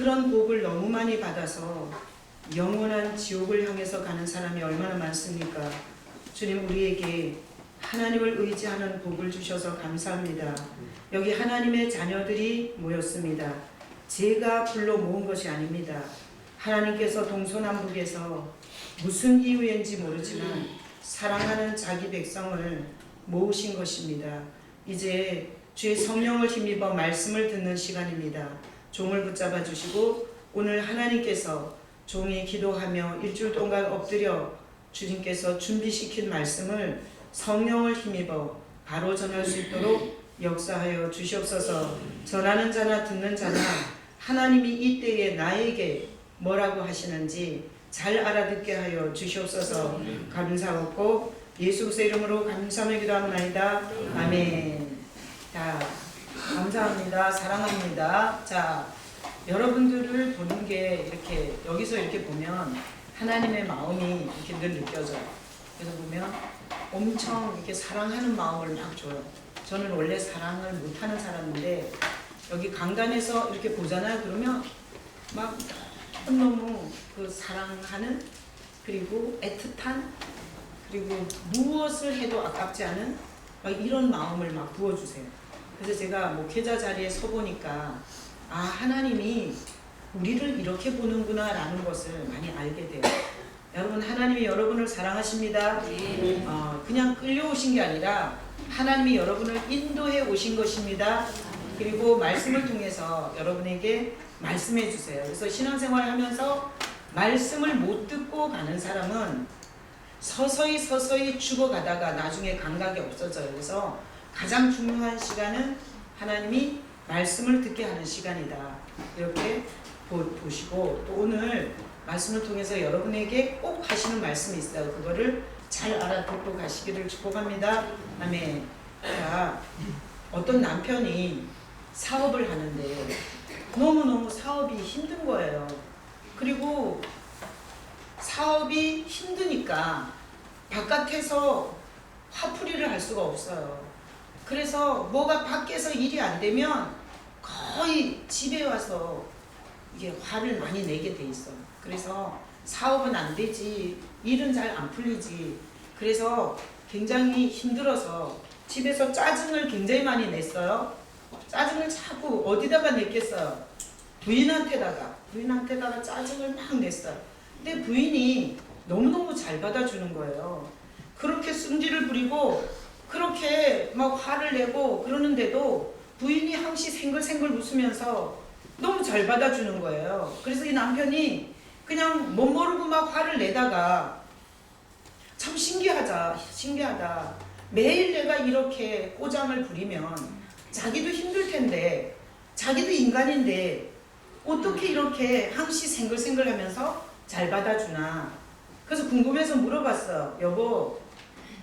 그런 복을 너무 많이 받아서 영원한 지옥을 향해서 가는 사람이 얼마나 많습니까? 주님, 우리에게 하나님을 의지하는 복을 주셔서 감사합니다. 여기 하나님의 자녀들이 모였습니다. 제가 불러 모은 것이 아닙니다. 하나님께서 동서남북에서 무슨 이유인지 모르지만 사랑하는 자기 백성을 모으신 것입니다. 이제 주의 성령을 힘입어 말씀을 듣는 시간입니다. 종을 붙잡아 주시고 오늘 하나님께서 종이 기도하며 일주일 동안 엎드려 주님께서 준비시킨 말씀을 성령을 힘입어 바로 전할 수 있도록 역사하여 주시옵소서. 전하는 자나 듣는 자나 하나님이 이때에 나에게 뭐라고 하시는지 잘 알아듣게 하여 주시옵소서. 감사하고 예수 그리스도의 이름으로 감사하며 기도합니다. 아멘. 자, 감사합니다. 사랑합니다. 자, 여러분들을 보는 게 이렇게 여기서 이렇게 보면 하나님의 마음이 이렇게 늘 느껴져요. 그래서 보면 엄청 이렇게 사랑하는 마음을 막 줘요. 저는 원래 사랑을 못하는 사람인데 여기 강단에서 이렇게 보잖아요. 그러면 막 너무 그 사랑하는, 그리고 애틋한, 그리고 무엇을 해도 아깝지 않은 막 이런 마음을 막 부어주세요. 그래서 제가 목회자 자리에 서보니까 아, 하나님이 우리를 이렇게 보는구나 라는 것을 많이 알게 돼요. 여러분, 하나님이 여러분을 사랑하십니다. 그냥 끌려오신 게 아니라 하나님이 여러분을 인도해 오신 것입니다. 그리고 말씀을 통해서 여러분에게 말씀해 주세요. 그래서 신앙생활 하면서 말씀을 못 듣고 가는 사람은 서서히 죽어가다가 나중에 감각이 없어져요. 그래서 가장 중요한 시간은 하나님이 말씀을 듣게 하는 시간이다. 이렇게 보시고, 또 오늘 말씀을 통해서 여러분에게 꼭 하시는 말씀이 있어요. 그거를 잘 알아듣고 가시기를 축복합니다. 아멘. 자, 어떤 남편이 사업을 하는데 너무너무 사업이 힘든 거예요. 그리고 사업이 힘드니까 바깥에서 화풀이를 할 수가 없어요. 그래서 뭐가 밖에서 일이 안 되면 거의 집에 와서 이게 화를 많이 내게 돼 있어요. 그래서 사업은 안 되지, 일은 잘 안 풀리지. 그래서 굉장히 힘들어서 집에서 짜증을 굉장히 많이 냈어요. 짜증을 자꾸 어디다가 냈겠어요? 부인한테다가 짜증을 막 냈어요. 근데 부인이 너무너무 잘 받아주는 거예요. 그렇게 승질을 부리고 그렇게 막 화를 내고 그러는데도 부인이 항시 생글생글 웃으면서 너무 잘 받아주는 거예요. 그래서 이 남편이 그냥 못 모르고 막 화를 내다가 참 신기하다. 매일 내가 이렇게 꼬장을 부리면 자기도 힘들 텐데, 자기도 인간인데 어떻게 이렇게 항시 생글생글 하면서 잘 받아주나. 그래서 궁금해서 물어봤어요. 여보,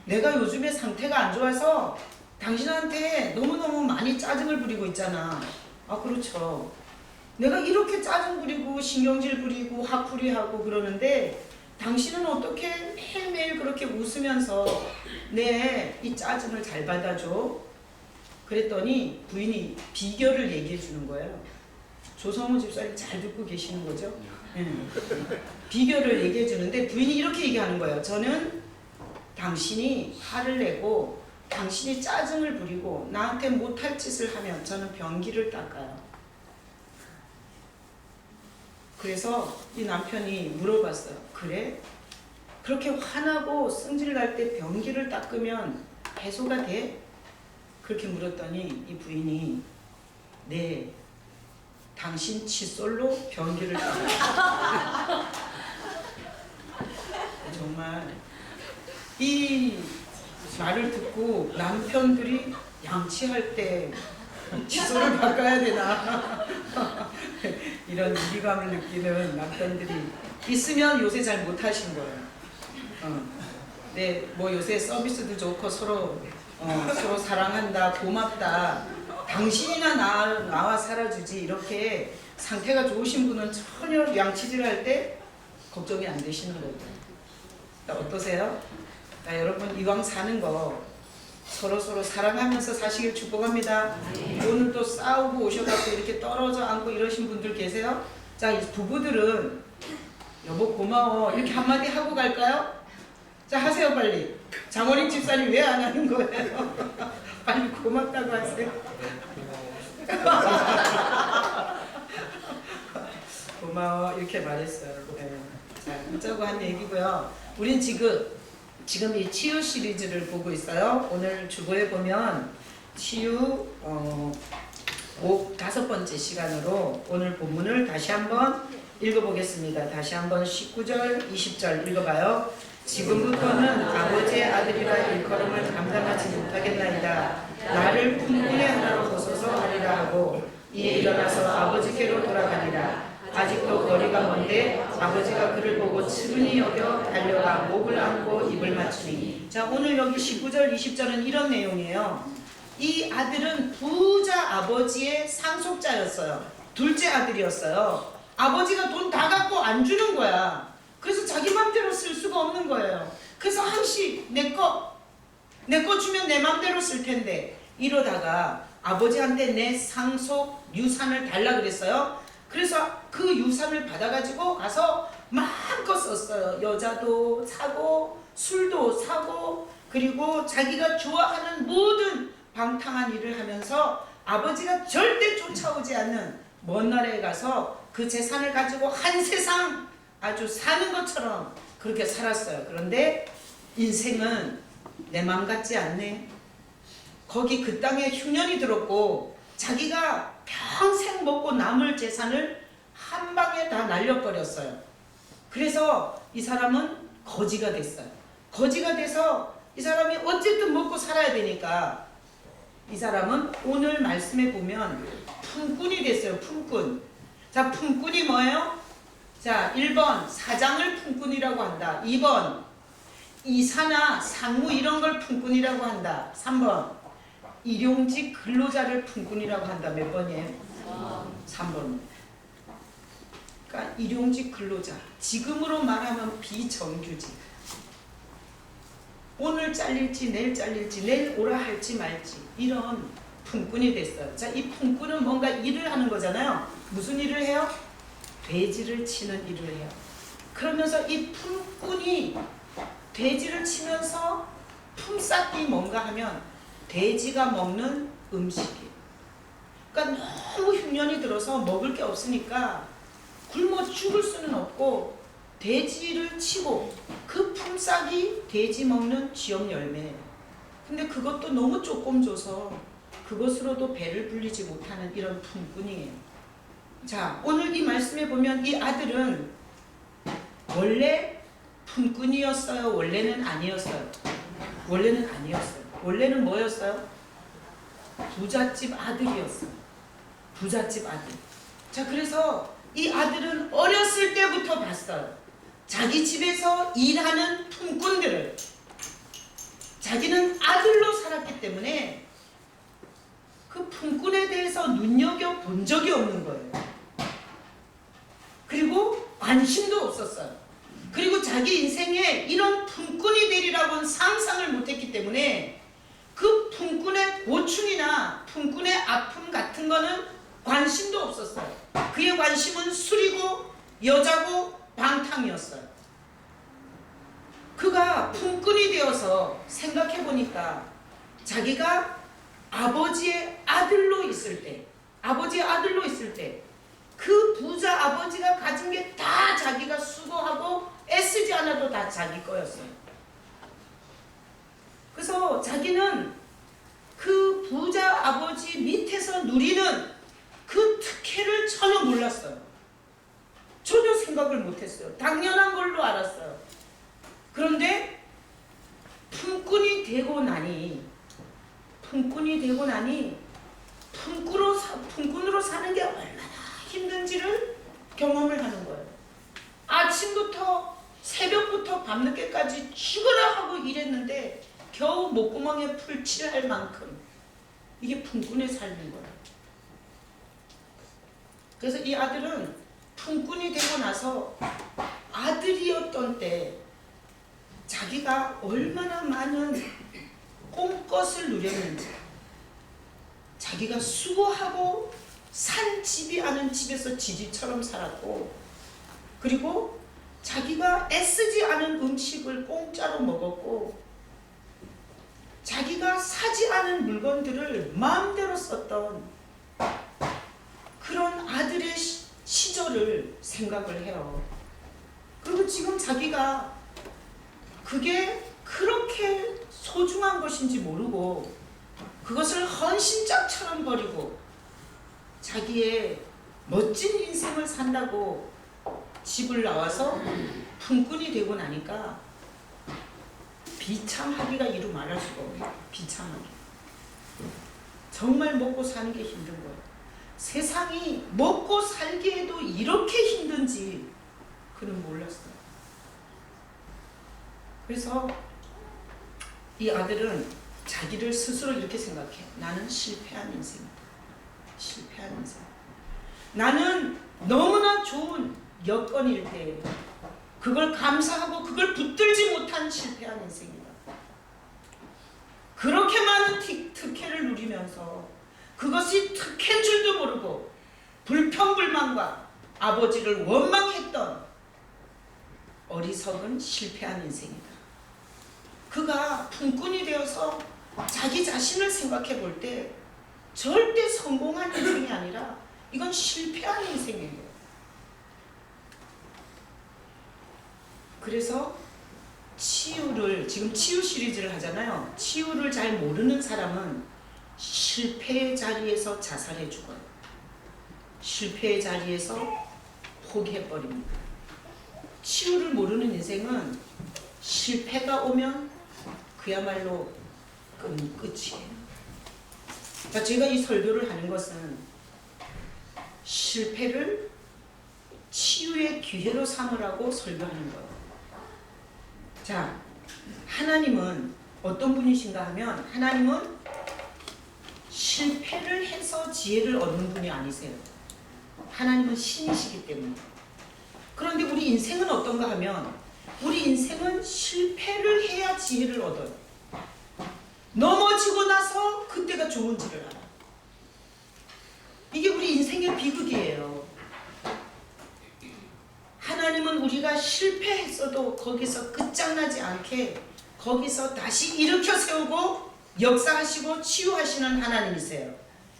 내가 요즘에 상태가 안 좋아서 당신한테 너무너무 많이 짜증을 부리고 있잖아. 아, 그렇죠. 내가 이렇게 짜증 부리고 신경질 부리고 화풀이하고 그러는데 당신은 어떻게 매일매일 그렇게 웃으면서 내 이 짜증을 잘 받아줘? 그랬더니 부인이 비결을 얘기해 주는 거예요. 조성우 집사님 잘 듣고 계시는 거죠? 비결을 얘기해 주는데 부인이 이렇게 얘기하는 거예요. 저는 당신이 화를 내고 당신이 짜증을 부리고 나한테 못할 짓을 하면 저는 변기를 닦아요. 그래서 이 남편이 물어봤어요. 그래? 그렇게 화나고 승질 날 때 변기를 닦으면 해소가 돼? 그렇게 물었더니 이 부인이 네, 당신 칫솔로 변기를 닦아요. 정말 이 말을 듣고 남편들이 양치할 때 칫솔을 바꿔야 되나 이런 위기감을 느끼는 남편들이 있으면 요새 잘 못하신 거예요. 네, 뭐 요새 서비스도 좋고 서로 사랑한다, 고맙다, 당신이나 나와 살아주지, 이렇게 상태가 좋으신 분은 전혀 양치질할 때 걱정이 안 되시는 거죠. 어떠세요? 여러분, 이왕 사는 거 서로 사랑하면서 사시길 축복합니다. 오늘 또 싸우고 오셔가지고 이렇게 떨어져 앉고 이러신 분들 계세요? 자, 이 부부들은 여보 고마워 이렇게 한마디 하고 갈까요? 자, 하세요 빨리. 장원익 집사님 왜 안 하는 거예요? 빨리 고맙다고 하세요. 고마워 이렇게 말했어요. 네. 자, 어쩌고 한 얘기고요. 우린 지금 이 치유 시리즈를 보고 있어요. 오늘 주보에 보면 치유 5번째 시간으로 오늘 본문을 다시 한번 읽어보겠습니다. 다시 한번 19절, 20절 읽어봐요. 지금부터는 아버지의 아들이라 일컬음을 감당하지 못하겠나이다. 나를 품꾼의 하나로 보소서 하리라 하고 이에 일어나서 아버지께로 돌아가니라. 아직도 거리가 먼데 아버지가 그를 보고 측은히 여겨 달려가 목을 안고 입을 맞추니. 자, 오늘 여기 19절, 20절은 이런 내용이에요. 이 아들은 부자 아버지의 상속자였어요. 둘째 아들이었어요. 아버지가 돈 다 갖고 안 주는 거야. 그래서 자기 맘대로 쓸 수가 없는 거예요. 그래서 항시 내 거 주면 내 맘대로 쓸 텐데 이러다가 아버지한테 내 상속 유산을 달라 그랬어요. 그래서 그 유산을 받아가지고 가서 마음껏 썼어요. 여자도 사고 술도 사고 그리고 자기가 좋아하는 모든 방탕한 일을 하면서 아버지가 절대 쫓아오지 않는 먼 나라에 가서 그 재산을 가지고 한 세상 아주 사는 것처럼 그렇게 살았어요. 그런데 인생은 내 맘 같지 않네. 거기 그 땅에 흉년이 들었고 자기가 평생 먹고 남을 재산을 한 방에 다 날려버렸어요. 그래서 이 사람은 거지가 됐어요. 거지가 돼서 이 사람이 어쨌든 먹고 살아야 되니까 이 사람은 오늘 말씀에 보면 품꾼이 됐어요. 품꾼. 자, 품꾼이 뭐예요? 자, 1번 사장을 품꾼이라고 한다. 2번 이사나 상무 이런 걸 품꾼이라고 한다. 3번 일용직 근로자를 품꾼이라고 한다. 몇 번이에요? 3번. 그러니까 일용직 근로자. 지금으로 말하면 비정규직. 오늘 잘릴지 내일 잘릴지 내일 오라 할지 말지 이런 품꾼이 됐어요. 자, 이 품꾼은 뭔가 일을 하는 거잖아요. 무슨 일을 해요? 돼지를 치는 일을 해요. 그러면서 이 품꾼이 돼지를 치면서 품삯이 뭔가 하면 돼지가 먹는 음식이에요. 그러니까 너무 흉년이 들어서 먹을 게 없으니까 굶어 죽을 수는 없고 돼지를 치고 그 품삯이 돼지 먹는 쥐염 열매예요. 근데 그것도 너무 조금 줘서 그것으로도 배를 불리지 못하는 이런 품꾼이에요. 자, 오늘 이 말씀에 보면 이 아들은 원래 품꾼이었어요? 원래는 아니었어요? 원래는 아니었어요. 원래는 뭐였어요? 부잣집 아들이었어요. 부잣집 아들. 자, 그래서 이 아들은 어렸을 때부터 봤어요. 자기 집에서 일하는 품꾼들을. 자기는 아들로 살았기 때문에 그 품꾼에 대해서 눈여겨본 적이 없는 거예요. 그리고 관심도 없었어요. 그리고 자기 인생에 이런 품꾼이 되리라고는 상상을 못했기 때문에 그 품꾼의 고충이나 품꾼의 아픔 같은 거는 관심도 없었어요. 그의 관심은 술이고 여자고 방탕이었어요. 그가 품꾼이 되어서 생각해보니까 자기가 아버지의 아들로 있을 때 그 부자 아버지가 가진 게 다 자기가 수고하고 애쓰지 않아도 다 자기 거였어요. 그래서 자기는 그 부자 아버지 밑에서 누리는 그 특혜를 전혀 몰랐어요. 전혀 생각을 못했어요. 당연한 걸로 알았어요. 그런데 품꾼이 되고 나니 품꾼으로 사는 게 얼마나 힘든지를 경험을 하는 거예요. 아침부터 새벽부터 밤늦게까지 죽어라 하고 일했는데 겨우 목구멍에 풀 칠할 만큼 이게 품꾼의 삶인 거예요. 그래서 이 아들은 품꾼이 되고 나서 아들이었던 때 자기가 얼마나 많은 꼼것을 누렸는지, 자기가 수고하고 산 집이 아는 집에서 지지처럼 살았고, 그리고 자기가 애쓰지 않은 음식을 공짜로 먹었고, 자기가 사지 않은 물건들을 마음대로 썼던 그런 아들의 시절을 생각을 해요. 그리고 지금 자기가 그게 그렇게 소중한 것인지 모르고 그것을 헌신짝처럼 버리고 자기의 멋진 인생을 산다고 집을 나와서 품꾼이 되고 나니까 비참하기가 이루 말할 수가 없어요. 비참하기. 정말 먹고 사는 게 힘든 거예요. 세상이 먹고 살기에도 이렇게 힘든지 그는 몰랐어요. 그래서 이 아들은 자기를 스스로 이렇게 생각해. 나는 실패한 인생이다. 실패한 인생. 나는 너무나 좋은 여건일 때 그걸 감사하고 그걸 붙들지 못한 실패한 인생이다. 그렇게 많은 특혜를 누리면서 그것이 특혜인 줄도 모르고 불평불만과 아버지를 원망했던 어리석은 실패한 인생이다. 그가 품꾼이 되어서 자기 자신을 생각해 볼 때 절대 성공한 인생이 아니라 이건 실패한 인생이에요. 그래서 치유를, 지금 치유 시리즈를 하잖아요. 치유를 잘 모르는 사람은 실패의 자리에서 자살해 죽어요. 실패의 자리에서 포기해버립니다. 치유를 모르는 인생은 실패가 오면 그야말로 끝이에요. 자, 제가 이 설교를 하는 것은 실패를 치유의 기회로 삼으라고 설교하는 거예요. 자, 하나님은 어떤 분이신가 하면 하나님은 실패를 해서 지혜를 얻는 분이 아니세요. 하나님은 신이시기 때문에. 그런데 우리 인생은 어떤가 하면 우리 인생은 실패를 해야 지혜를 얻어요. 넘어지고 나서 그때가 좋은지를 알아. 이게 우리 인생의 비극이에요. 하나님은 우리가 실패했어도 거기서 끝장나지 않게 거기서 다시 일으켜 세우고 역사하시고 치유하시는 하나님이세요.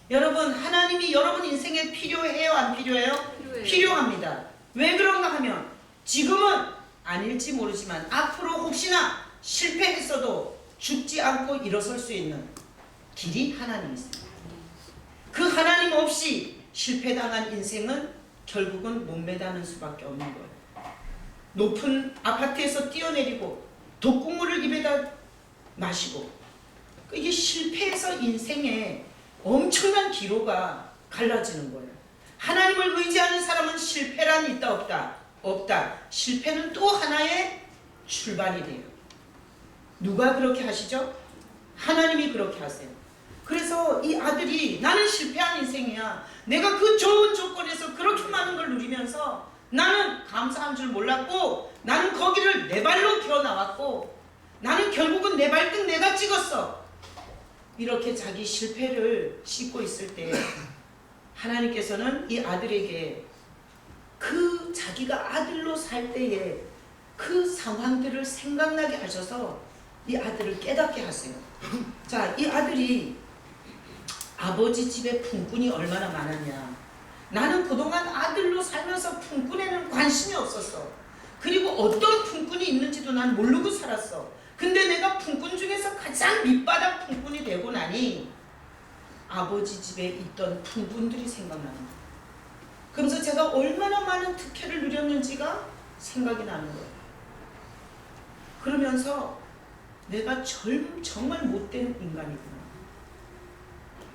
여러분, 하나님이 여러분 인생에 필요해요? 안 필요해요? 필요합니다. 왜 그런가 하면 지금은 아닐지 모르지만 앞으로 혹시나 실패했어도 죽지 않고 일어설 수 있는 길이 하나님이세요. 그 하나님 없이 실패당한 인생은 결국은 못 매다는 수밖에 없는 거예요. 높은 아파트에서 뛰어내리고 독국물을 입에다 마시고, 이게 실패해서 인생에 엄청난 기로가 갈라지는 거예요. 하나님을 의지하는 사람은 실패란 있다 없다? 없다. 실패는 또 하나의 출발이 돼요. 누가 그렇게 하시죠? 하나님이 그렇게 하세요. 그래서 이 아들이 나는 실패한 인생이야. 내가 그 좋은 조건에서 그렇게 많은 걸 누리면서 나는 감사한 줄 몰랐고 나는 거기를 내 발로 기어 나왔고 나는 결국은 내 발등 내가 찍었어. 이렇게 자기 실패를 씻고 있을 때 하나님께서는 이 아들에게 그 자기가 아들로 살 때에 그 상황들을 생각나게 하셔서 이 아들을 깨닫게 하세요. 자, 이 아들이 아버지 집에 품꾼이 얼마나 많았냐. 나는 그동안 아들로 살면서 품꾼에는 관심이 없었어. 그리고 어떤 품꾼이 있는지도 난 모르고 살았어. 근데 내가 품꾼 중에서 가장 밑바닥 품꾼이 되고 나니 아버지 집에 있던 품꾼들이 생각나는 거예요. 그러면서 제가 얼마나 많은 특혜를 누렸는지가 생각이 나는 거예요. 그러면서 내가 정말 못된 인간이구나.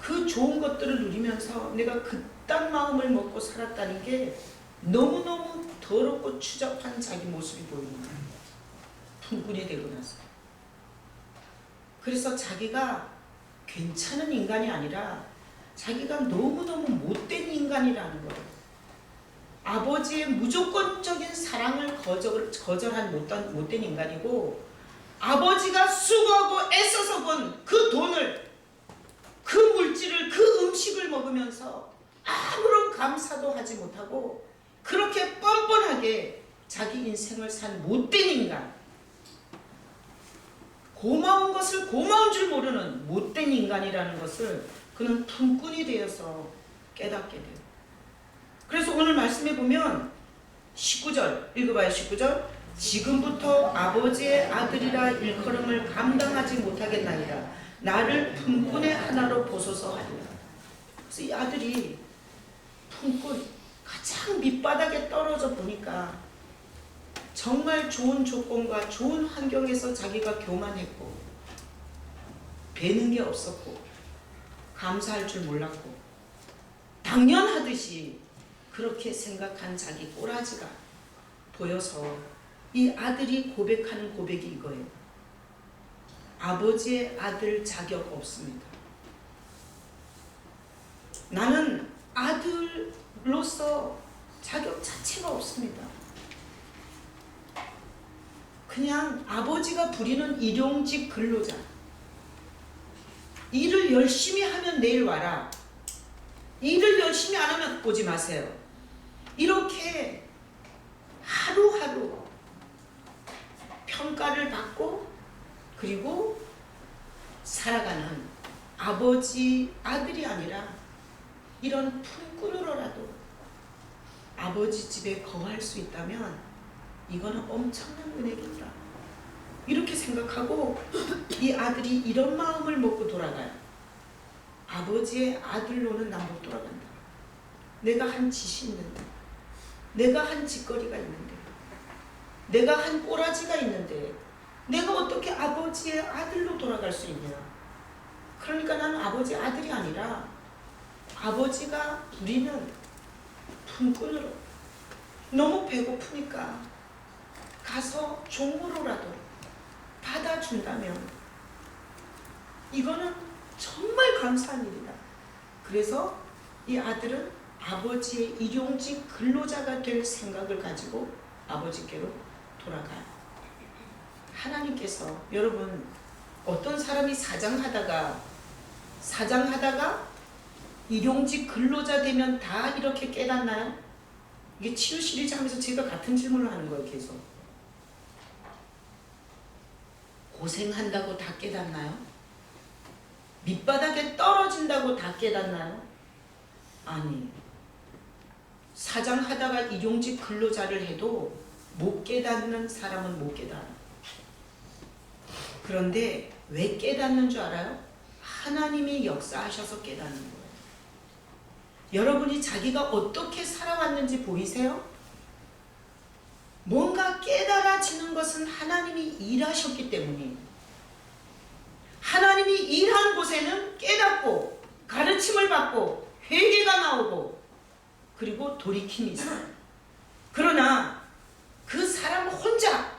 그 좋은 것들을 누리면서 내가 그딴 마음을 먹고 살았다는 게 너무너무 더럽고 추잡한 자기 모습이 보이는 거예요. 품꾼이 되고 나서. 그래서 자기가 괜찮은 인간이 아니라 자기가 너무너무 못된 인간이라는 거예요. 아버지의 무조건적인 사랑을 거절한 못된 인간이고, 아버지가 수고하고 애써서 번 그 돈을, 그 물질을, 그 음식을 먹으면서 아무런 감사도 하지 못하고 그렇게 뻔뻔하게 자기 인생을 산 못된 인간, 고마운 것을 고마운 줄 모르는 못된 인간이라는 것을 그는 품꾼이 되어서 깨닫게 돼요. 그래서 오늘 말씀에 보면 19절 읽어봐요. 19절 지금부터 아버지의 아들이라 일컬음을 감당하지 못하겠나이다. 나를 품꾼의 하나로 보소서 하리라. 그래서 이 아들이 품꾼, 가장 밑바닥에 떨어져 보니까 정말 좋은 조건과 좋은 환경에서 자기가 교만했고 배는 게 없었고 감사할 줄 몰랐고 당연하듯이 그렇게 생각한 자기 꼬라지가 보여서 이 아들이 고백하는 고백이 이거예요. 아버지의 아들 자격 없습니다. 나는 아들로서 자격 자체가 없습니다. 그냥 아버지가 부리는 일용직 근로자. 일을 열심히 하면 내일 와라. 일을 열심히 안 하면 오지 마세요. 이렇게 하루하루 평가를 받고 그리고 살아가는 아버지 아들이 아니라 이런 품꾼으로라도 아버지 집에 거할 수 있다면 이거는 엄청난 은혜겠다. 이렇게 생각하고 이 아들이 이런 마음을 먹고 돌아가요. 아버지의 아들로는 난 못 돌아간다. 내가 한 짓이 있는데, 내가 한 짓거리가 있는데, 내가 한 꼬라지가 있는데 내가 어떻게 아버지의 아들로 돌아갈 수 있냐. 그러니까 나는 아버지 아들이 아니라 아버지가 부리는 품꾼으로 너무 배고프니까 가서 종으로라도 받아준다면 이거는 정말 감사한 일이다. 그래서 이 아들은 아버지의 일용직 근로자가 될 생각을 가지고 아버지께로 돌아가요. 하나님께서 여러분 어떤 사람이 사장하다가 일용직 근로자 되면 다 이렇게 깨닫나요? 이게 치유 시리즈 하면서 제가 같은 질문을 하는 거예요. 계속. 고생한다고 다 깨닫나요? 밑바닥에 떨어진다고 다 깨닫나요? 아니, 사장하다가 일용직 근로자를 해도 못 깨닫는 사람은 못 깨닫아. 그런데 왜 깨닫는 줄 알아요? 하나님이 역사하셔서 깨닫는 거예요. 여러분이 자기가 어떻게 살아왔는지 보이세요? 뭔가 깨달아지는 것은 하나님이 일하셨기 때문이에요. 하나님이 일한 곳에는 깨닫고 가르침을 받고 회개가 나오고 그리고 돌이킴이 있어요. 그러나 그 사람 혼자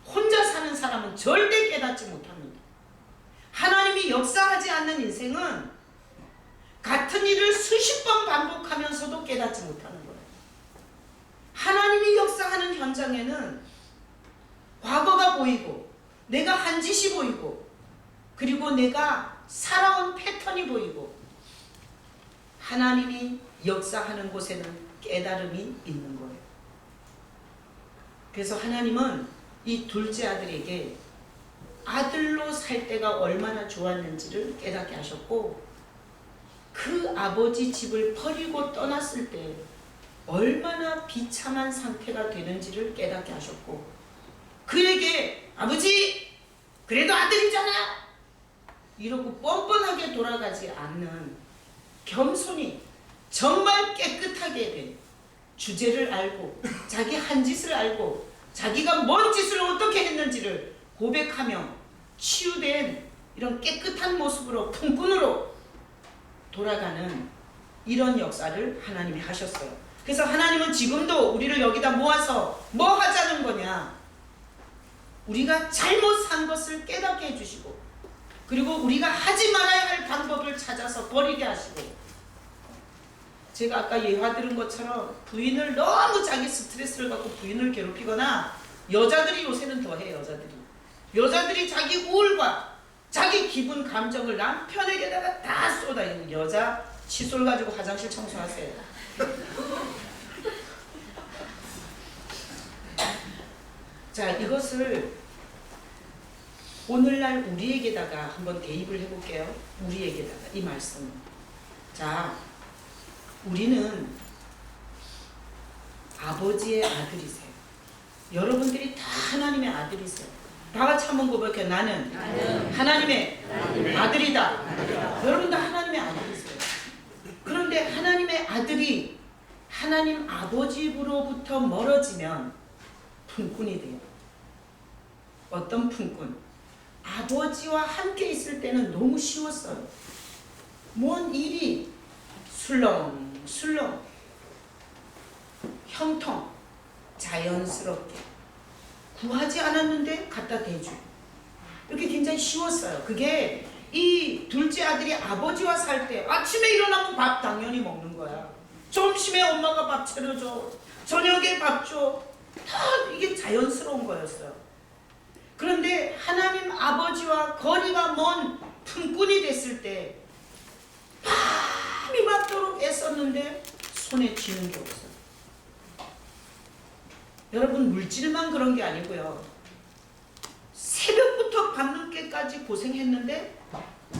사는 사람은 절대 깨닫지 못합니다. 하나님이 역사하지 않는 인생은 같은 일을 수십 번 반복하면서도 깨닫지 못하는 거예요. 하나님이 역사하는 현장에는 과거가 보이고 내가 한 짓이 보이고 그리고 내가 살아온 패턴이 보이고 하나님이 역사하는 곳에는 깨달음이 있는 거예요. 그래서 하나님은 이 둘째 아들에게 아들로 살 때가 얼마나 좋았는지를 깨닫게 하셨고 그 아버지 집을 버리고 떠났을 때 얼마나 비참한 상태가 되는지를 깨닫게 하셨고 그에게 아버지 그래도 아들이잖아 이러고 뻔뻔하게 돌아가지 않는 겸손히 정말 깨끗하게 된 주제를 알고 자기 한 짓을 알고 자기가 뭔 짓을 어떻게 했는지를 고백하며 치유된 이런 깨끗한 모습으로 품꾼으로 돌아가는 이런 역사를 하나님이 하셨어요. 그래서 하나님은 지금도 우리를 여기다 모아서 뭐 하자는 거냐? 우리가 잘못 산 것을 깨닫게 해주시고 그리고 우리가 하지 말아야 할 방법을 찾아서 버리게 하시고 제가 아까 예화 들은 것처럼 부인을 너무 자기 스트레스를 갖고 부인을 괴롭히거나 여자들이 요새는 더해. 여자들이 자기 우울과 자기 기분 감정을 남편에게다가 다 쏟아요. 여자 칫솔 가지고 화장실 청소하세요. 자, 이것을 오늘날 우리에게다가 한번 대입을 해볼게요. 우리에게다가 이 말씀을. 자, 우리는 아버지의 아들이세요. 여러분들이 다 하나님의 아들이세요. 다 같이 한번 고백해요. 나는 하나님의 아들이다. 여러분도 하나님의 아들이세요. 그런데 하나님의 아들이 하나님 아버지로부터 멀어지면 품꾼이 돼요. 어떤 품꾼? 아버지와 함께 있을 때는 너무 쉬웠어요. 뭔 일이 술렁술렁 형통 자연스럽게 구하지 않았는데 갖다 대주고 이렇게 굉장히 쉬웠어요. 그게 이 둘째 아들이 아버지와 살 때 아침에 일어나면 밥 당연히 먹는 거야. 점심에 엄마가 밥 차려줘. 저녁에 밥 줘. 다 이게 자연스러운 거였어요. 그런데 하나님 아버지와 거리가 먼 품꾼이 됐을 때 밤이 맞도록 애썼는데 손에 쥐는 게 없어요. 여러분, 물질만 그런 게 아니고요. 새벽부터 밤늦게까지 고생했는데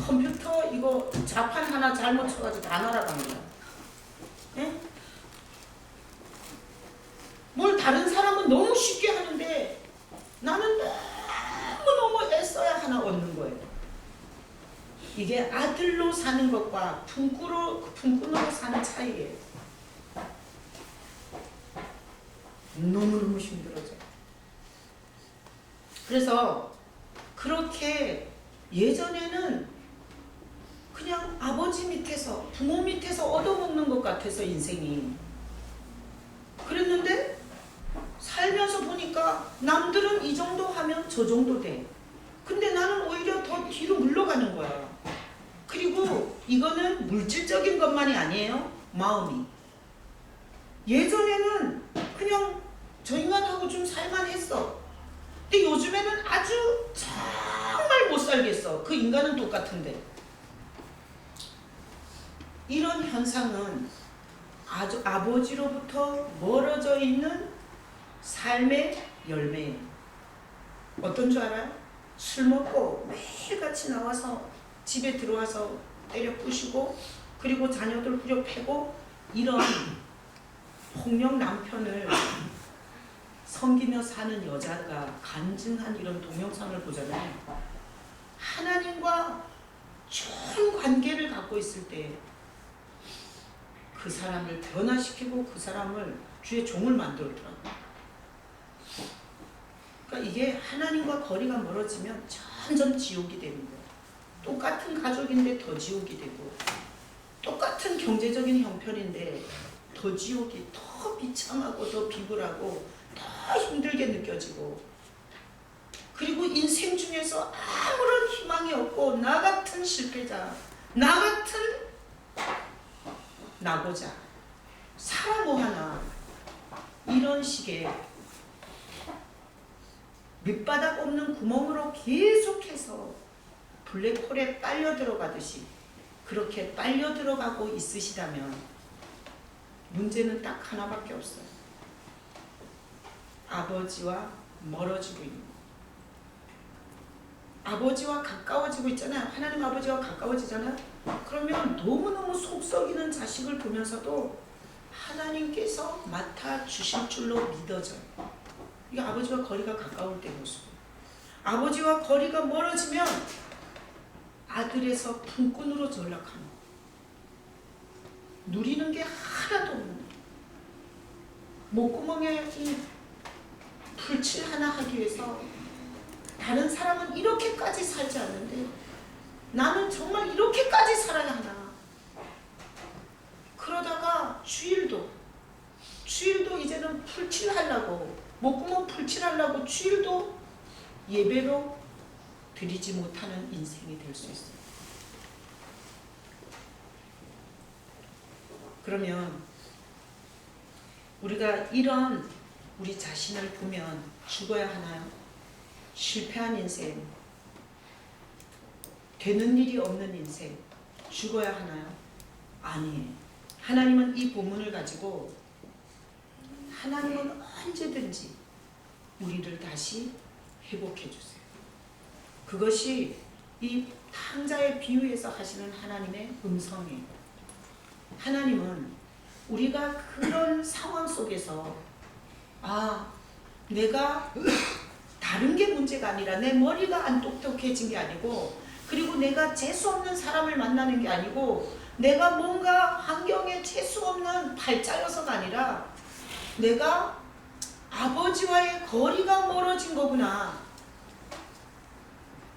컴퓨터 이거 자판 하나 잘못 쳐가지고 다 날아갑니다. 예? 뭘 다른 사람은 너무 쉽게 하는데 나는 너무너무 애써야 하나 얻는 거예요. 이게 아들로 사는 것과 품꾼으로 사는 차이예요. 너무너무 힘들어져요. 그래서 그렇게 예전에는 그냥 아버지 밑에서 부모 밑에서 얻어먹는 것 같아서 인생이 그랬는데 살면서 보니까 남들은 이 정도 하면 저 정도 돼. 근데 나는 오히려 더 뒤로 물러가는 거야. 그리고 이거는 물질적인 것만이 아니에요. 마음이. 예전에는 그냥 저 인간하고 좀 살만했어. 근데 요즘에는 아주 정말 못 살겠어. 그 인간은 똑같은데. 이런 현상은 아주 아버지로부터 멀어져 있는 삶의 열매예요. 어떤 줄 알아요? 술 먹고 매일같이 나와서 집에 들어와서 때려 부시고 그리고 자녀들 후려 패고 이런 폭력 남편을 섬기며 사는 여자가 간증한 이런 동영상을 보잖아요. 하나님과 좋은 관계를 갖고 있을 때 그 사람을 변화시키고 그 사람을 주의 종을 만들더라고요. 그러니까 이게 하나님과 거리가 멀어지면 점점 지옥이 되는 거예요. 똑같은 가족인데 더 지옥이 되고 똑같은 경제적인 형편인데 더 지옥이 더 비참하고 더 비굴하고 더 힘들게 느껴지고 그리고 인생 중에서 아무런 희망이 없고 나 같은 실패자, 나 같은 나고자, 살아 뭐하나 이런 식의 밑바닥 없는 구멍으로 계속해서 블랙홀에 빨려 들어가듯이 그렇게 빨려 들어가고 있으시다면 문제는 딱 하나밖에 없어요. 아버지와 멀어지고 있는 거. 아버지와 가까워지고 있잖아요. 하나님 아버지와 가까워지잖아요. 그러면 너무너무 속썩이는 자식을 보면서도 하나님께서 맡아주실 줄로 믿어져요. 이게 아버지와 거리가 가까울 때 모습. 아버지와 거리가 멀어지면 아들에서 품꾼으로 전락하는 거. 누리는 게 하나도 없는 거. 목구멍에 이 풀칠 하나 하기 위해서 다른 사람은 이렇게까지 살지 않는데 나는 정말 이렇게까지 살아야 하나. 그러다가 주일도 이제는 풀칠하려고 목구멍 풀칠하려고 주일도 예배로 드리지 못하는 인생이 될 수 있어요. 그러면 우리가 이런 우리 자신을 보면 죽어야 하나요? 실패한 인생, 되는 일이 없는 인생, 죽어야 하나요? 아니, 하나님은 이 본문을 가지고 하나님은 언제든지 우리를 다시 회복해 주세요. 그것이 이 탕자의 비유에서 하시는 하나님의 음성이에요. 하나님은 우리가 그런 상황 속에서 내가 다른 게 문제가 아니라 내 머리가 안 똑똑해진 게 아니고, 그리고 내가 재수없는 사람을 만나는 게 아니고, 내가 뭔가 환경에 재수없는 팔자여서가 아니라 내가 아버지와의 거리가 멀어진 거구나.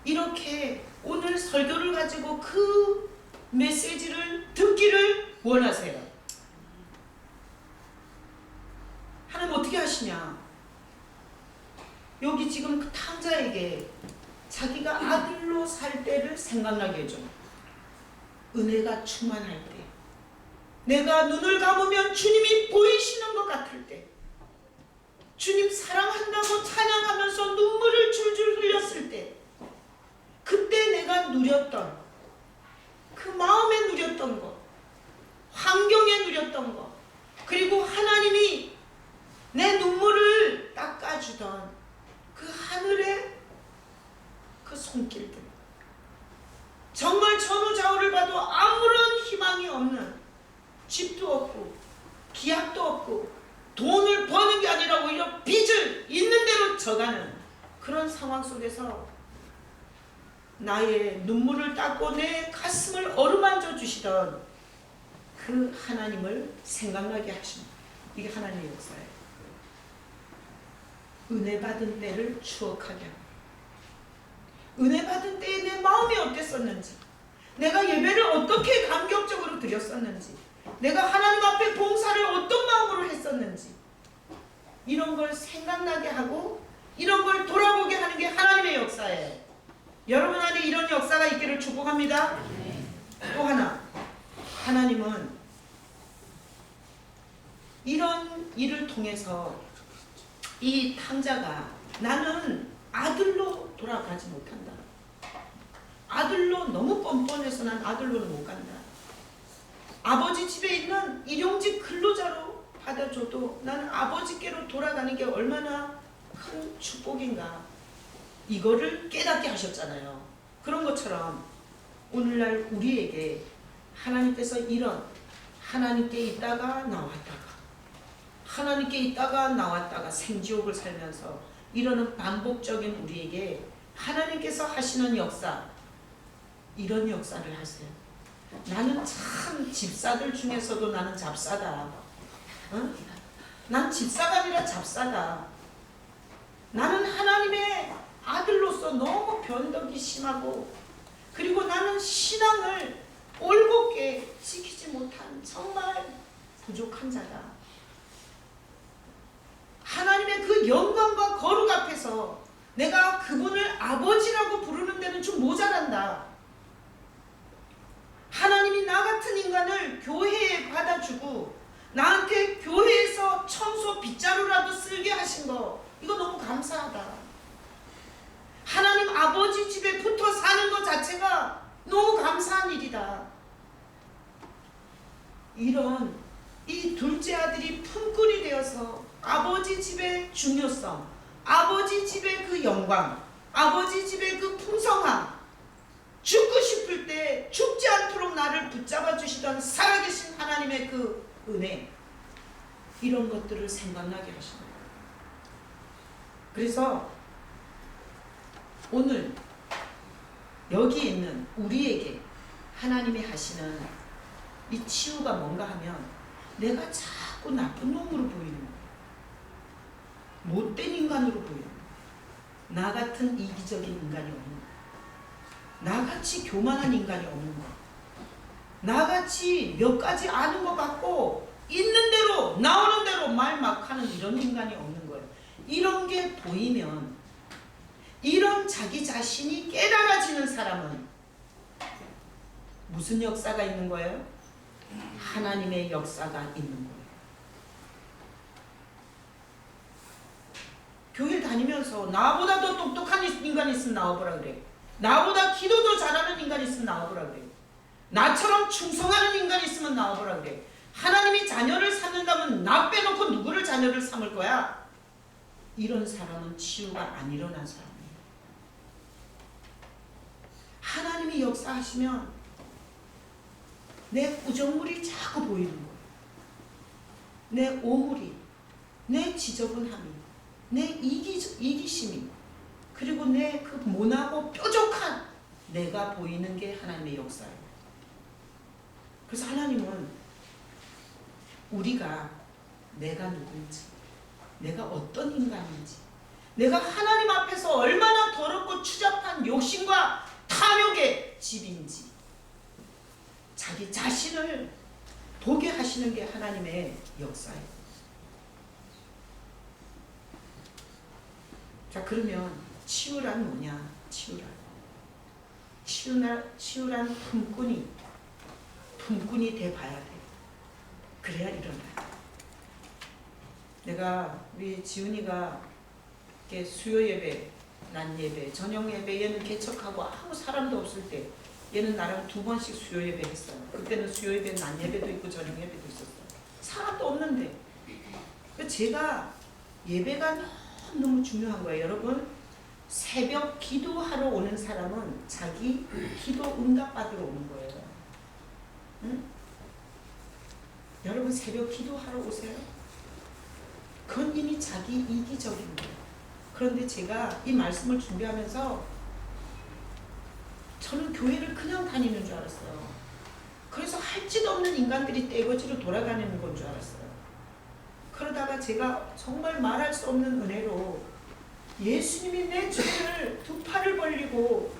이렇게 오늘 설교를 가지고 그 메시지를 듣기를 원하세요. 하나님 어떻게 하시냐? 여기 지금 그 탕자에게 자기가 아들로 살 때를 생각나게 해줘. 은혜가 충만할 때, 내가 눈을 감으면 주님이 보이시는 것 같을 때, 주님 사랑한다고 찬양하면서 눈물을 줄줄 흘렸을 때, 그때 내가 누렸던, 그 마음에 누렸던 것, 환경에 누렸던 것, 그리고 하나님이 내 눈물을 닦아주던 그 하늘의 그 손길들, 정말 전후좌우를 봐도 아무런 희망이 없는, 집도 없고 기약도 없고 돈을 버는 게 아니라 오히려 빚을 있는 대로 져가는 그런 상황 속에서 나의 눈물을 닦고 내 가슴을 어루만져 주시던 그 하나님을 생각나게 하십니다. 이게 하나님의 역사예요. 은혜 받은 때를 추억하게 합니다. 은혜 받은 때에 내 마음이 어땠었는지, 내가 예배를 어떻게 감격적으로 드렸었는지, 내가 하나님 앞에 봉사를 어떤 마음으로 했었는지, 이런 걸 생각나게 하고 이런 걸 돌아보게 하는 게 하나님의 역사예요. 여러분 안에 이런 역사가 있기를 축복합니다. 또 하나, 하나님은 이런 일을 통해서 이 탕자가 나는 아들로 돌아가지 못한다. 아들로 너무 뻔뻔해서 난 아들로는 못 간다. 아버지 집에 있는 일용직 근로자로 받아줘도 나는 아버지께로 돌아가는 게 얼마나 큰 축복인가. 이거를 깨닫게 하셨잖아요. 그런 것처럼 오늘날 우리에게 하나님께서 이런, 하나님께 있다가 나왔다가, 하나님께 있다가 나왔다가 생지옥을 살면서 이러는 반복적인 우리에게 하나님께서 하시는 역사, 이런 역사를 하세요. 나는 참 집사들 중에서도 나는 잡사다. 응? 난 집사가 아니라 잡사다. 나는 하나님의 아들로서 너무 변덕이 심하고, 그리고 나는 신앙을 올곧게 지키지 못한 정말 부족한 자다. 하나님의 그 영광과 거룩 앞에서 내가 그분을 아버지라고 부르는 데는 좀 모자란다. 하나님이 나 같은 인간을 교회에 받아주고 나한테 교회에서 청소 빗자루라도 쓸게 하신 거, 이거 너무 감사하다. 하나님 아버지 집에 붙어 사는 것 자체가 너무 감사한 일이다. 이런 이 둘째 아들이 품꾼이 되어서 아버지 집의 중요성, 아버지 집의 그 영광, 아버지 집의 그 풍성함, 죽고 싶을 때 죽지 않도록 나를 붙잡아 주시던 살아계신 하나님의 그 은혜, 이런 것들을 생각나게 하십니다. 그래서 오늘 여기 있는 우리에게 하나님이 하시는 이 치유가 뭔가 하면, 내가 자꾸 나쁜 놈으로 보이는 거예요. 못된 인간으로 보이는 거예요. 나 같은 이기적인 인간이 없는 거예요. 나같이 교만한 인간이 없는 거예요. 나같이 몇 가지 아는 것 같고 있는 대로 나오는 대로 말 막 하는 이런 인간이 없는 거예요. 이런 게 보이면, 이런 자기 자신이 깨달아지는 사람은 무슨 역사가 있는 거예요? 하나님의 역사가 있는 거예요. 교회 다니면서 나보다 더 똑똑한 인간이 있으면 나와보라 그래. 나보다 기도도 잘하는 인간이 있으면 나와보라 그래. 나처럼 충성하는 인간이 있으면 나와보라 그래. 하나님이 자녀를 삼는다면 나 빼놓고 누구를 자녀를 삼을 거야? 이런 사람은 치유가 안 일어난 사람이에요. 하나님이 역사하시면 내 부정물이 자꾸 보이는 거예요. 내 오물이, 내 지저분함이, 내 이기심이, 그리고 내 그 모나고 뾰족한 내가 보이는 게 하나님의 역사예요. 그래서 하나님은 우리가 내가 누구인지, 내가 어떤 인간인지, 내가 하나님 앞에서 얼마나 더럽고 추잡한 욕심과 탐욕의 집인지 자기 자신을 보게 하시는 게 하나님의 역사예요. 자, 그러면 치유란 뭐냐? 치유란 품꾼이 돼봐야 돼. 그래야 일어나. 내가 우리 지훈이가 이렇게 수요 예배, 낮 예배, 저녁 예배 얘는 개척하고 아무 사람도 없을 때 얘는 나랑 2번씩 수요 예배 했어요. 그때는 수요 예배, 낮 예배도 있고 저녁 예배도 있었어요. 사람도 없는데. 제가 예배가 너무 중요한 거예요. 여러분, 새벽 기도하러 오는 사람은 자기 기도 응답받으러 오는 거예요. 응? 여러분, 새벽 기도하러 오세요? 그건 이미 자기 이기적인 거예요. 그런데 제가 이 말씀을 준비하면서 저는 교회를 그냥 다니는 줄 알았어요. 그래서 할 짓 없는 인간들이 떼거지로 돌아다니는 건 줄 알았어요. 그러다가 제가 정말 말할 수 없는 은혜로 예수님이 내 죄를 2팔을 벌리고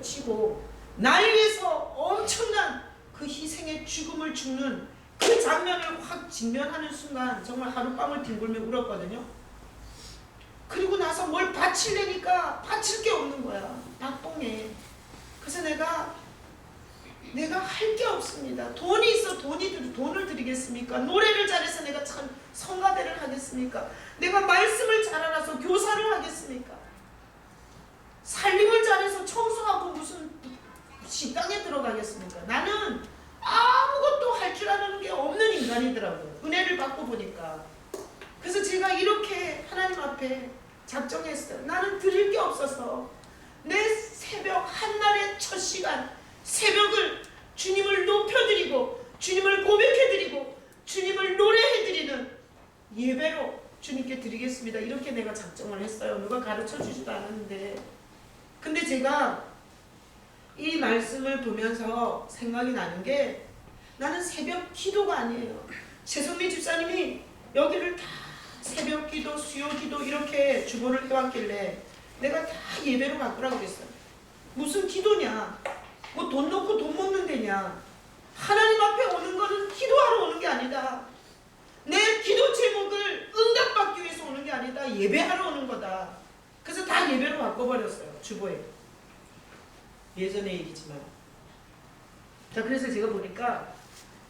치고 날 위해서 엄청난 그 희생의 죽음을 죽는 그 장면을 확 직면하는 순간 정말 하룻밤을 뒹굴며 울었거든요. 그리고 나서 뭘 바치려니까 바칠 게 없는 거야. 박봉에. 그래서 내가 할 게 없습니다. 돈이 있어 돈을 드리겠습니까? 노래를 잘해서 내가 참 성가대를 하겠습니까? 내가 말씀을 잘 알아서 교사를 하겠습니까? 살림을 잘해서 청소하고 무슨 식당에 들어가겠습니까? 나는 아무것도 할 줄 아는 게 없는 인간이더라고요. 은혜를 받고 보니까. 그래서 제가 이렇게 하나님 앞에 작정했어요. 나는 드릴 게 없어서 내 새벽 한날의 첫 시간 새벽을 주님을 높여드리고 주님을 고백해드리고 주님을 노래해드리는 예배로 주님께 드리겠습니다. 이렇게 내가 작정을 했어요. 누가 가르쳐주지도 않았는데. 근데 제가 이 말씀을 보면서 생각이 나는 게 나는 새벽 기도가 아니에요. 최성미 집사님이 여기를 다 새벽 기도, 수요 기도 이렇게 주보를 해왔길래 내가 다 예배로 바꾸라고 그랬어요. 무슨 기도냐? 뭐 돈 넣고 돈 먹는 데냐? 하나님 앞에 오는 거는 기도하러 오는 게 아니다. 내 기도 제목을 응답받기 위해서 오는 게 아니다. 예배하러 오는 거다. 그래서 다 예배로 바꿔버렸어요. 주보에. 예전의 얘기지만. 자, 그래서 제가 보니까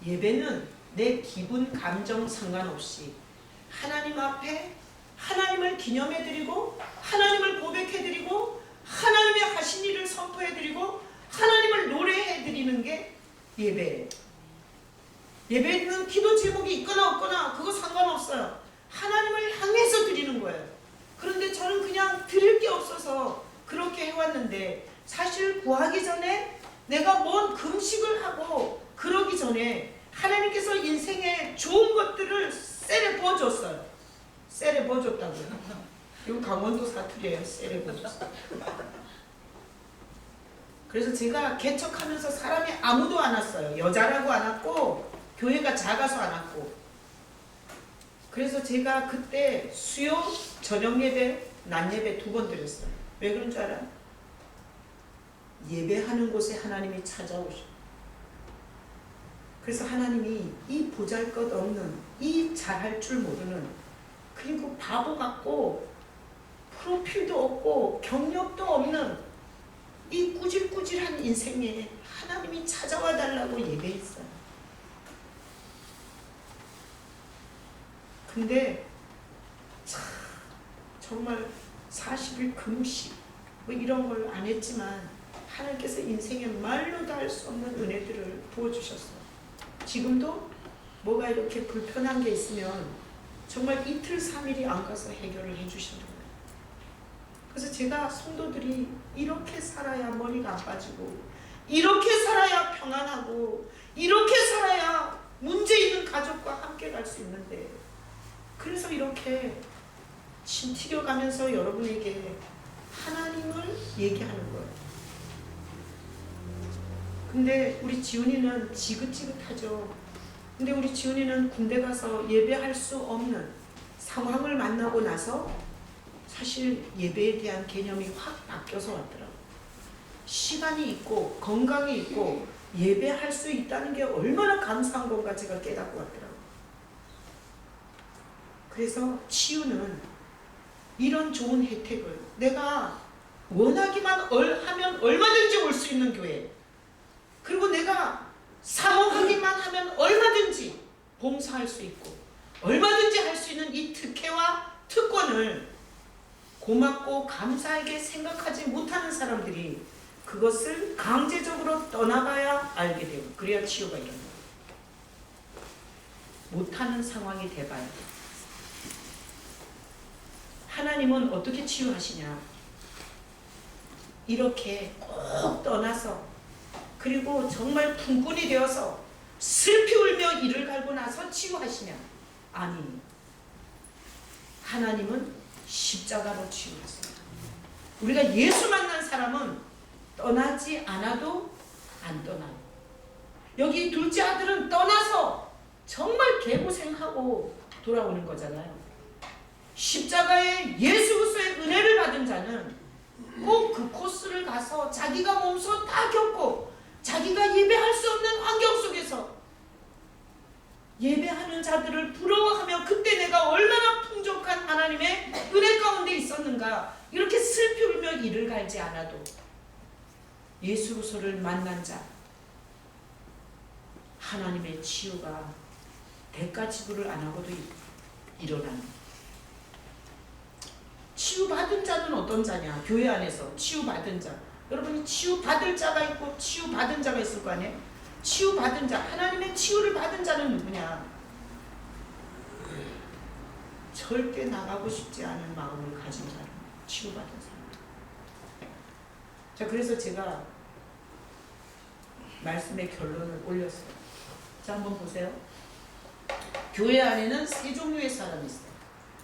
예배는 내 기분, 감정 상관없이 하나님 앞에 하나님을 기념해드리고 하나님을 고백해드리고 하나님의 하신 일을 선포해드리고 하나님을 노래해드리는 게 예배예요. 예배는 기도 제목이 있거나 없거나 그거 상관없어요. 하나님을 향해서 드리는 거예요. 그런데 저는 그냥 드릴 게 없어서 그렇게 해왔는데 사실 구하기 전에 내가 뭔 금식을 하고 그러기 전에 하나님께서 인생에 좋은 것들을 셀에 부어줬어요. 셀에 부어줬다고요. 이거 강원도 사투리예요. 셀에 부어줬어요. 그래서 제가 개척하면서 사람이 아무도 안 왔어요. 여자라고 안 왔고 교회가 작아서 안 왔고. 그래서 제가 그때 수요, 저녁 예배, 낮 예배 2번 드렸어요. 왜 그런 줄 알아요? 예배하는 곳에 하나님이 찾아오셔. 그래서 하나님이 이 보잘것없는, 이 잘할 줄 모르는, 그리고 바보 같고 프로필도 없고 경력도 없는 이 꾸질꾸질한 인생에 하나님이 찾아와 달라고 예배했어요. 근데 참 정말 40일 금식 뭐 이런 걸 안 했지만 하나님께서 인생에 말로 다 할 수 없는 은혜들을 부어주셨어요. 지금도 뭐가 이렇게 불편한 게 있으면 정말 이틀 3일이 안 가서 해결을 해주시는 거예요. 그래서 제가 성도들이 이렇게 살아야 머리가 안 빠지고, 이렇게 살아야 평안하고, 이렇게 살아야 문제 있는 가족과 함께 갈 수 있는데, 그래서 이렇게 침 튀겨가면서 여러분에게 하나님을 얘기하는 거예요. 근데 우리 지훈이는 지긋지긋하죠. 근데 우리 지훈이는 군대 가서 예배할 수 없는 상황을 만나고 나서 사실 예배에 대한 개념이 확 바뀌어서 왔더라고요. 시간이 있고 건강이 있고 예배할 수 있다는 게 얼마나 감사한 건가 제가 깨닫고 왔더라고요. 그래서 치유는 이런 좋은 혜택을 내가 원하기만 하면 얼마든지 올 수 있는 교회, 그리고 내가 사모하기만 하면 얼마든지 봉사할 수 있고 얼마든지 할 수 있는 이 특혜와 특권을 고맙고 감사하게 생각하지 못하는 사람들이 그것을 강제적으로 떠나가야 알게 되고, 그래야 치유가 일어나요. 못하는 상황이 돼봐야 돼요. 하나님은 어떻게 치유하시냐? 이렇게 꼭 떠나서, 그리고 정말 품꾼이 되어서 슬피 울며 이를 갈고 나서 치유하시냐? 아니, 하나님은 십자가로 치유하세요. 우리가 예수 만난 사람은 떠나지 않아도 안 떠나요. 여기 둘째 아들은 떠나서 정말 개고생하고 돌아오는 거잖아요. 십자가에 예수 그리스도의 은혜를 받은 자는 꼭 그 코스를 가서 자기가 몸소 다 겪고 자기가 예배할 수 없는 환경 속에서 예배하는 자들을 부러워하며 그때 내가 얼마나 풍족한 하나님의 은혜 가운데 있었는가, 이렇게 슬피 울며 이를 갈지 않아도 예수 그리스도를 만난 자, 하나님의 치유가 대가 지불을 안 하고도 일어나는. 치유받은 자는 어떤 자냐? 교회 안에서 치유받은 자, 여러분이 치유받을 자가 있고 치유받은 자가 있을 거 아니에요? 치유받은 자, 하나님의 치유를 받은 자는 누구냐? 절대 나가고 싶지 않은 마음을 가진 사람, 치유받은 사람. 자, 그래서 제가 말씀의 결론을 올렸어요. 자, 한번 보세요. 교회 안에는 세 종류의 사람이 있어요.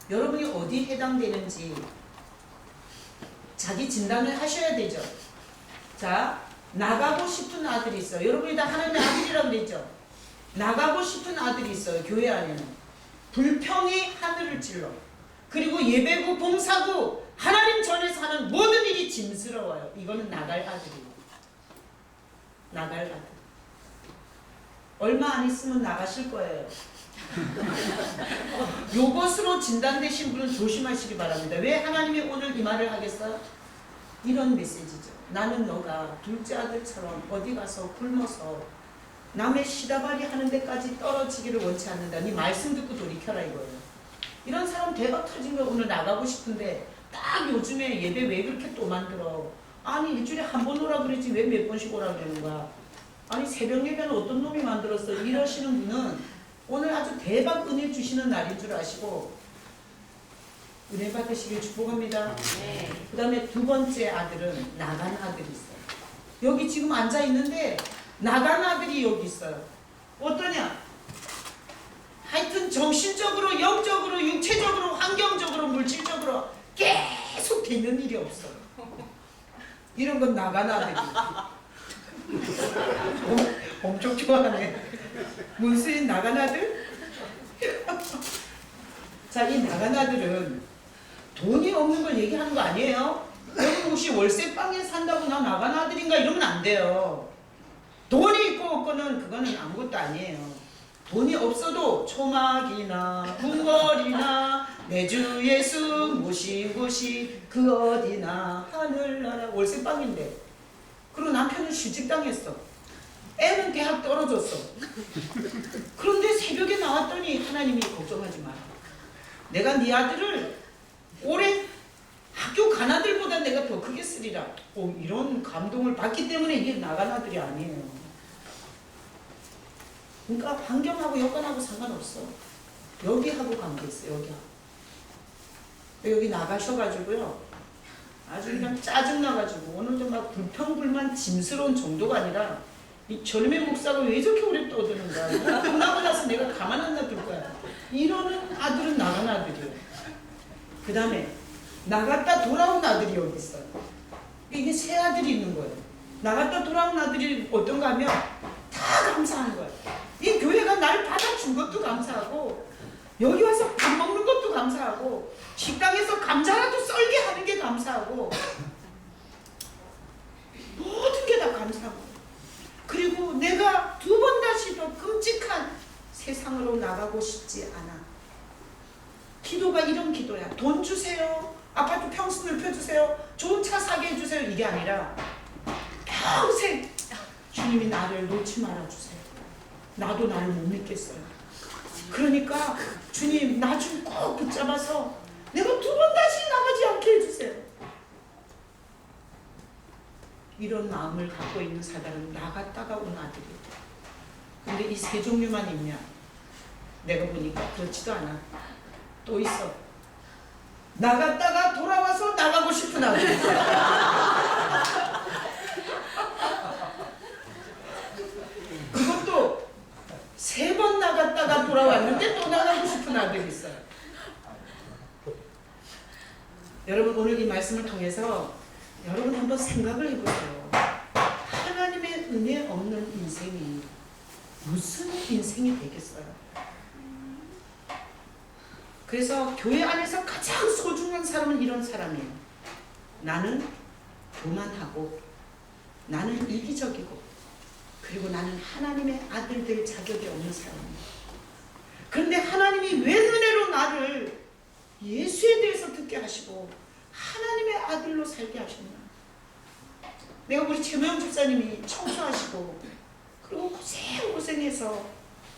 여러분이 어디 해당되는지 자기 진단을 하셔야 되죠. 자, 나가고 싶은 아들이 있어요. 여러분이 다 하나님의 아들이라고 그랬죠. 나가고 싶은 아들이 있어요. 교회 안에는 불평이 하늘을 찔러, 그리고 예배구 봉사구 하나님 전에서 하는 모든 일이 짐스러워요. 이거는 나갈 아들이에요. 나갈 아들. 얼마 안 있으면 나가실 거예요. 요것으로 진단되신 분은 조심하시기 바랍니다. 왜 하나님이 오늘 이 말을 하겠어요? 이런 메시지죠. 나는 너가 둘째 아들처럼 어디 가서 굶어서 남의 시다발이 하는 데까지 떨어지기를 원치 않는다. 네 말씀 듣고 돌이켜라 이거예요. 이런 사람 대박 터진 거 오늘 나가고 싶은데 딱 요즘에 예배 왜 그렇게 또 만들어? 아니 일주일에 한 번 오라 그러지 왜 몇 번씩 오라 그러는 거야? 아니 새벽 예배는 어떤 놈이 만들었어? 이러시는 분은 오늘 아주 대박 은혜 주시는 날인 줄 아시고 은혜 받으시길 축복합니다. 네. 그 다음에 두 번째 아들은 나간 아들이 있어요. 여기 지금 앉아 있는데 나간 아들이 여기 있어요. 어떠냐? 하여튼 정신적으로, 영적으로, 육체적으로, 환경적으로, 물질적으로 계속 되는 일이 없어요. 이런 건 나간 아들이. 엄청 좋아하네. 문수인 나간 아들? 자, 이 나간 아들은 돈이 없는 걸 얘기하는 거 아니에요? 여러분 혹시 월세방에 산다고 나 나간 아들인가 이러면 안 돼요. 돈이 있고 없고는 그거는 아무것도 아니에요. 돈이 없어도 초막이나 궁궐이나 내 주 예수 모신 곳이 그 어디나 하늘나라, 월세방인데. 그리고 남편은 취직당했어. 애는 대학 떨어졌어. 그런데 새벽에 나왔더니 하나님이 걱정하지 마라. 내가 네 아들을 올해 학교 간 아들보다 내가 더 크게 쓰리라. 이런 감동을 받기 때문에 이게 나간 아들이 아니에요. 그러니까 환경하고 여건하고 상관없어. 여기하고 관계있어. 여기 나가셔가지고요, 아주 그냥 짜증나가지고 오늘 좀 막 불평불만 짐스러운 정도가 아니라, 이 전임의 목사가 왜 저렇게 오래 떠드는가, 끝나고 나서 내가 가만 안 놔둘 거야, 이러는 아들은 나간 아들이에요. 그 다음에 나갔다 돌아온 아들이 여기 있어요. 이게 세 아들이 있는 거예요. 나갔다 돌아온 아들이 어떤가 하면 다 감사한 거예요. 이 교회가 날 받아준 것도 감사하고, 여기 와서 밥 먹는 것도 감사하고, 식당에서 감자라도 썰게 하는 게 감사하고, 모든 게 다 감사하고, 그리고 내가 두 번 다시 더 끔찍한 세상으로 나가고 싶지 않아. 기도가 이런 기도야. 돈 주세요, 아파트 평수 넓혀주세요, 좋은 차 사게 해주세요, 이게 아니라 평생 주님이 나를 놓지 말아주세요. 나도 나를 못 믿겠어요. 그러니까 주님 나 좀 꼭 붙잡아서 내가 두 번 다시 나가지 않게 해주세요. 이런 마음을 갖고 있는 사람은 나갔다가 온 아들이에요. 근데 이 세 종류만 있냐? 내가 보니까 그렇지도 않아. 또 있어. 나갔다가 돌아와서 나가고 싶은 아들. 그것도 세 번 나갔다가 돌아왔는데 또 나가고 싶은 아들이 있어요. 여러분, 오늘 이 말씀을 통해서 여러분 한번 생각을 해보세요. 하나님의 은혜 없는 인생이 무슨 인생이 되겠어요? 그래서 교회 안에서 가장 소중한 사람은 이런 사람이에요. 나는 교만하고, 나는 이기적이고, 그리고 나는 하나님의 아들 될 자격이 없는 사람이에요. 그런데 하나님이 왜 은혜로 나를 예수에 대해서 듣게 하시고 하나님의 아들로 살게 하셨나? 내가 우리 최명 집사님이 청소하시고 그리고 고생해서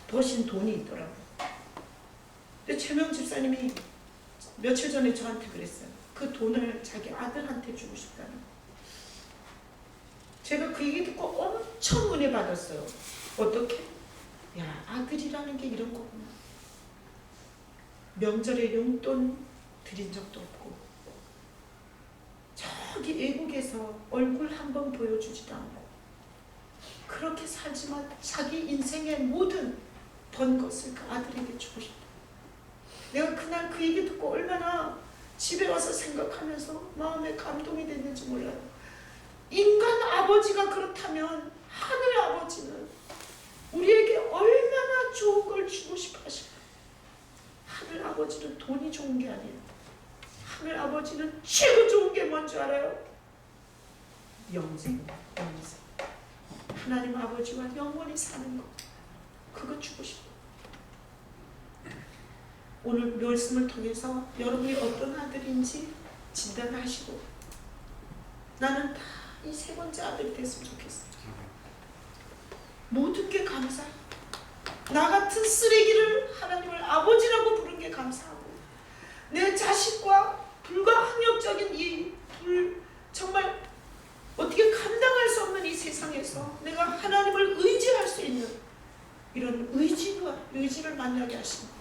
버신 돈이 있더라고요. 근데 최명 집사님이 며칠 전에 저한테 그랬어요. 그 돈을 자기 아들한테 주고 싶다는 거. 제가 그 얘기 듣고 엄청 은혜 받았어요. 어떻게? 야, 아들이라는 게 이런 거구나. 명절에 용돈 드린 적도 없고, 저기 외국에서 얼굴 한번 보여주지도 않고, 그렇게 살지만 자기 인생의 모든 번 것을 그 아들에게 주고 싶다. 내가 그날 그 얘기 듣고 얼마나 집에 와서 생각하면서 마음에 감동이 됐는지 몰라요. 인간 아버지가 그렇다면 하늘 아버지는 우리에게 얼마나 좋은 걸 주고 싶어 하실까? 하늘 아버지는 돈이 좋은 게 아니에요. 하늘 아버지는 최고 좋은 게 뭔지 알아요? 영생. 하나님 아버지와 영원히 사는 거. 그거 주고 싶어요. 오늘 말씀을 통해서 여러분이 어떤 아들인지 진단하시고, 나는 다 이 세 번째 아들이 됐으면 좋겠어. 모든 게 감사해. 나 같은 쓰레기를 하나님을 아버지라고 부른 게 감사하고, 내 자식과 불가항력적인 이 정말 어떻게 감당할 수 없는 이 세상에서 내가 하나님을 의지할 수 있는 이런 의지를 만나게 하신 거,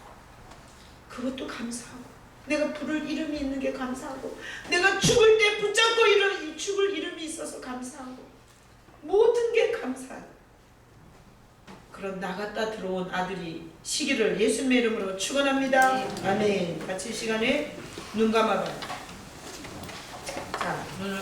그것도 감사하고, 내가 부를 이름이 있는 게 감사하고, 내가 죽을 때 붙잡고 죽을 이름이 있어서 감사하고, 모든 게 감사해요. 그런 나갔다 들어온 아들이 시기를 예수님의 이름으로 축원합니다. 아멘. 같이 이 시간에 눈 감아봐요. 자, 눈을